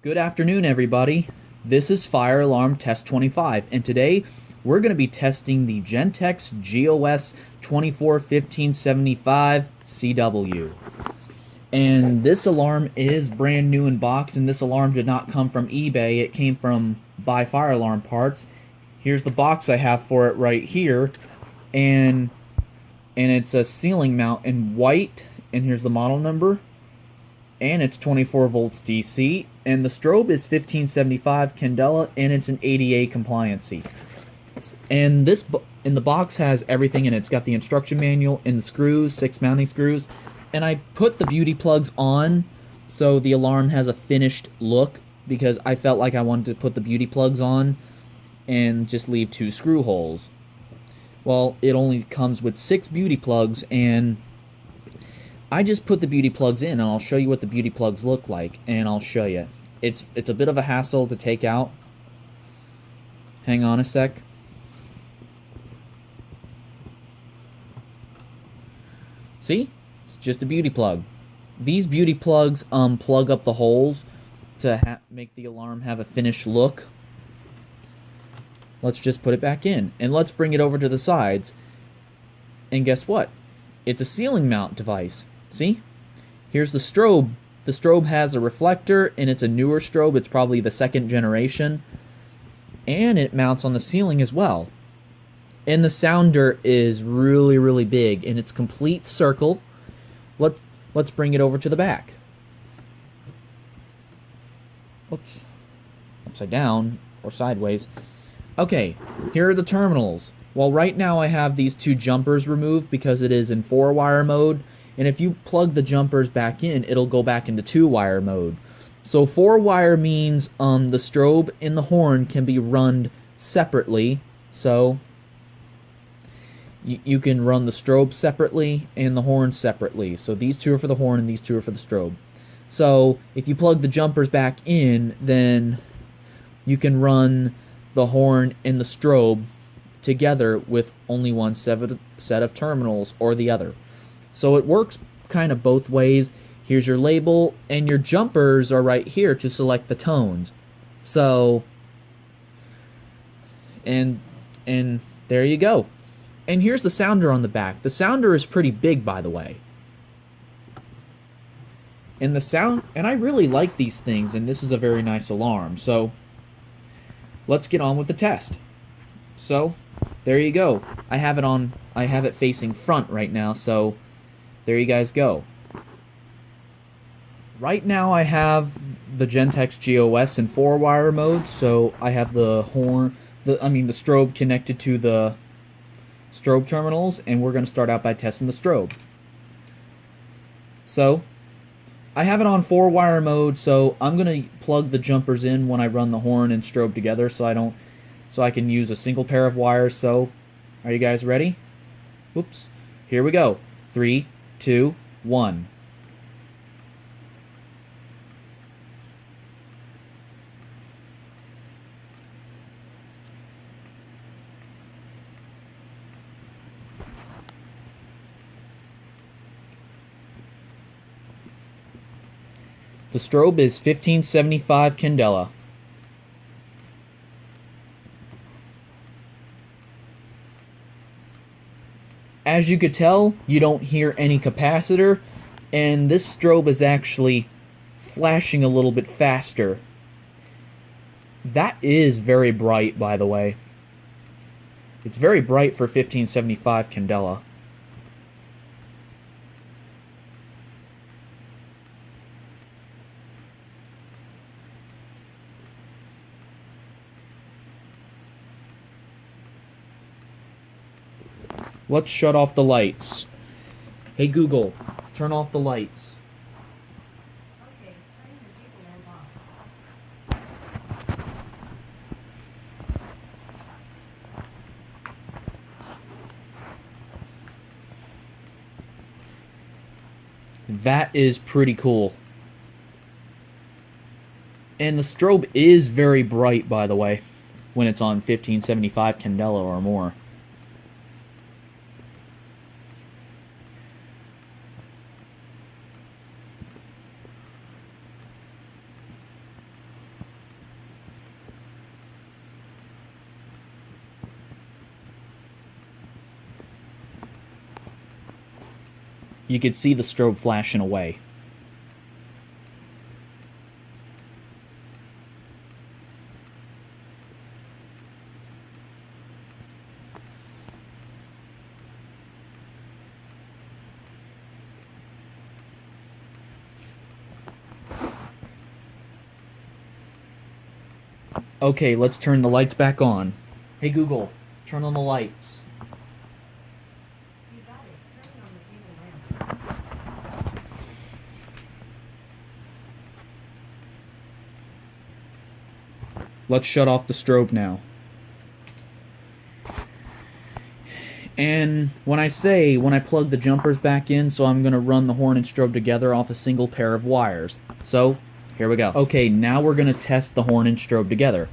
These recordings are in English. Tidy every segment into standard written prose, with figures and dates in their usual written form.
Good afternoon, everybody. This is Fire Alarm Test 25, and today we're going to be testing the Gentex GOS 241575 CW. And this alarm is brand new in box, and this alarm did not come from eBay. It came from Buy Fire Alarm Parts. Here's the box I have for it right here, and it's a ceiling mount in white, and here's the model number, and it's 24 volts DC, and the strobe is 1575 Candela, and it's an ADA compliancy. And this in the box has everything in it. It's got the instruction manual and the screws, 6 mounting screws, and I put the beauty plugs on so the alarm has a finished look because I felt like I wanted to put the beauty plugs on and just leave 2 screw holes. Well, it only comes with 6 beauty plugs, and I just put the beauty plugs in, and I'll show you what the beauty plugs look like, and I'll show you. It's a bit of a hassle to take out. Hang on a sec. See? It's just a beauty plug. These beauty plugs plug up the holes to make the alarm have a finished look. Let's just put it back in, and let's bring it over to the sides. And guess what? It's a ceiling mount device. See? Here's the strobe. The strobe has a reflector, and it's a newer strobe. It's probably the 2nd generation. And it mounts on the ceiling as well. And the sounder is really, really big, and it's complete circle. Let's bring it over to the back. Oops. Upside down, or sideways. Okay, here are the terminals. Well, right now I have these 2 jumpers removed because it is in 4-wire mode, and if you plug the jumpers back in, it'll go back into 2-wire mode. So 4-wire means the strobe and the horn can be run separately, so you can run the strobe separately and the horn separately. So these 2 are for the horn and these 2 are for the strobe. So if you plug the jumpers back in, then you can run the horn and the strobe together with only one set of terminals or the other. So it works kind of both ways. Here's your label, and your jumpers are right here to select the tones. So, and there you go. And here's the sounder on the back. The sounder is pretty big, by the way. And I really like these things, and this is a very nice alarm. So, let's get on with the test. So, there you go. I have it facing front right now, so there you guys go. Right now I have the Gentex GOS in 4-wire mode, so I have the strobe connected to the strobe terminals, and we're going to start out by testing the strobe. So, I have it on 4-wire mode, so I'm going to plug the jumpers in when I run the horn and strobe together so I can use a single pair of wires. So, are you guys ready? Oops. Here we go. 3, 2, 1. The strobe is 1575 Candela. As you could tell, you don't hear any capacitor, and this strobe is actually flashing a little bit faster. That is very bright, by the way. It's very bright for 1575 Candela. Let's shut off the lights. Hey Google, turn off the lights. Okay, turning the table lamp off. That is pretty cool. And the strobe is very bright, by the way, when it's on 1575 Candela or more. you could see the strobe flashing away. Okay, let's turn the lights back on. Hey Google, turn on the lights. You got it. Turn it on the table lamp. Let's shut off the strobe now. And when I plug the jumpers back in, so I'm going to run the horn and strobe together off a single pair of wires. So, here we go. Okay, now we're going to test the horn and strobe together.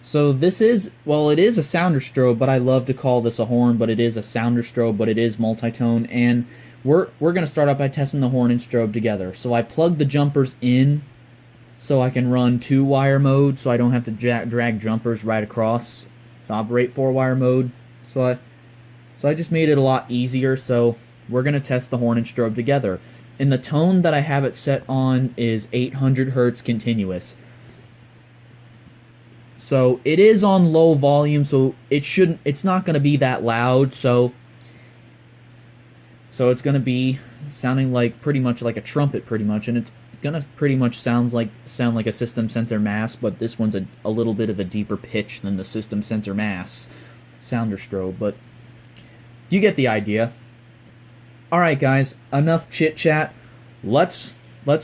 So this is, well, it is a sounder strobe, but I love to call this a horn, but it is a sounder strobe, but it is multi-tone, and we're going to start out by testing the horn and strobe together. So I plug the jumpers in so I can run 2-wire mode, so I don't have to drag jumpers right across to operate 4-wire mode. So I just made it a lot easier, so we're going to test the horn and strobe together. And the tone that I have it set on is 800 Hertz continuous. So it is on low volume, so it's not going to be that loud, so it's going to be sounding like pretty much like a trumpet pretty much, and it's going to pretty much sound like a System Center Mass, but this one's a little bit of a deeper pitch than the System Center Mass sounder strobe, but you get the idea. Alright guys, enough chit chat. Let's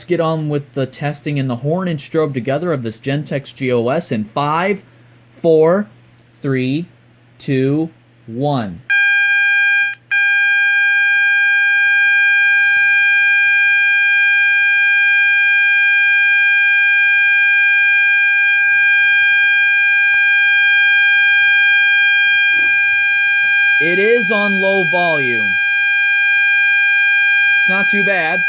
get on with the testing and the horn and strobe together of this Gentex GOS in 5, 4, 3, 2, 1. It is on low volume. It's not too bad.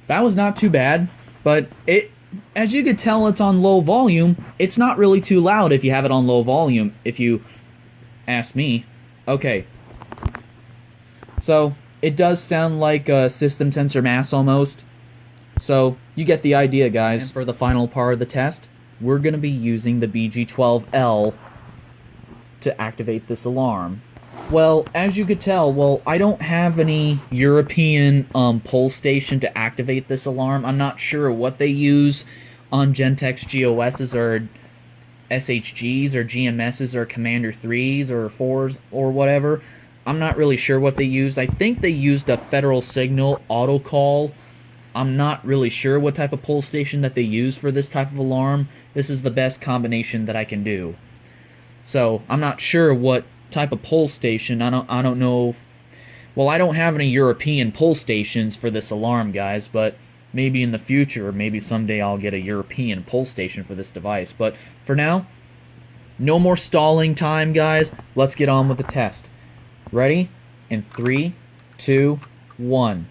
That was not too bad, but as you could tell, it's on low volume. It's not really too loud if you have it on low volume, if you ask me. Okay. So, it does sound like a System Sensor Mass almost. So, you get the idea, guys. And for the final part of the test, we're going to be using the BG12L to activate this alarm. Well, as you could tell, I don't have any European pull station to activate this alarm. I'm not sure what they use on Gentex GOS's or SHGs or GMS's or Commander 3s or 4s or whatever. I'm not really sure what they used. I think they used a Federal Signal auto call. I'm not really sure what type of pull station that they use for this type of alarm. This is the best combination that I can do. So, I'm not sure what type of pull station. I don't know if, well, I don't have any European pull stations for this alarm, guys, but maybe in the future, or maybe someday I'll get a European pull station for this device. But for now, no more stalling time, guys. Let's get on with the test. Ready? In 3, 2, 1.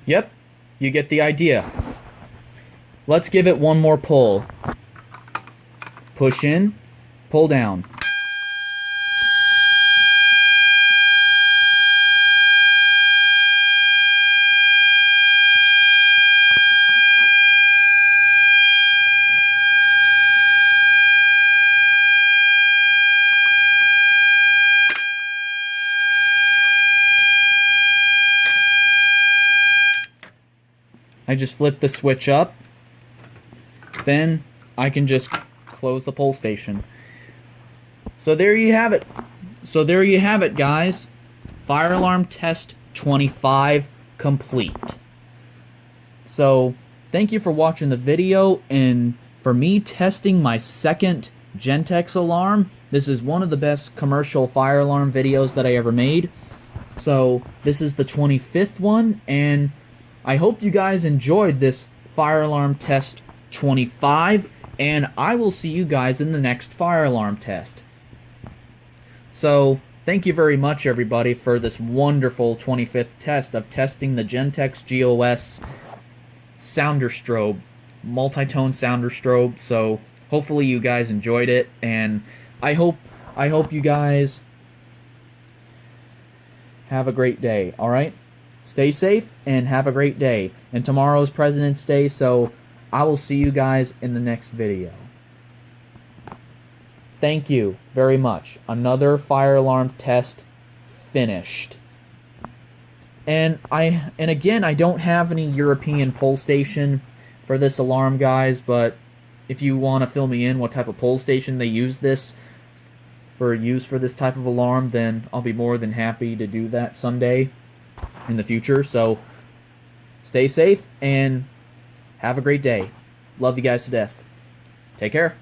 Yep, you get the idea. Let's give it one more pull. Push in, pull down. I just flip the switch up. Then I can just close the pull station. So there you have it. So there you have it, guys. Fire alarm test 25 complete. So thank you for watching the video and for me testing my second Gentex alarm. This is one of the best commercial fire alarm videos that I ever made. So this is the 25th one, and I hope you guys enjoyed this fire alarm test 25, and I will see you guys in the next fire alarm test. So thank you very much, everybody, for this wonderful 25th test of testing the Gentex GOS Sounder strobe, multi-tone sounder strobe. So hopefully you guys enjoyed it, and I hope you guys have a great day. All right, stay safe and have a great day. And tomorrow's President's Day, so I will see you guys in the next video. Thank you very much. Another fire alarm test finished. And again, I don't have any European pull station for this alarm, guys, but if you want to fill me in what type of pull station they use this for this type of alarm, then I'll be more than happy to do that someday in the future. So stay safe and have a great day. Love you guys to death. Take care.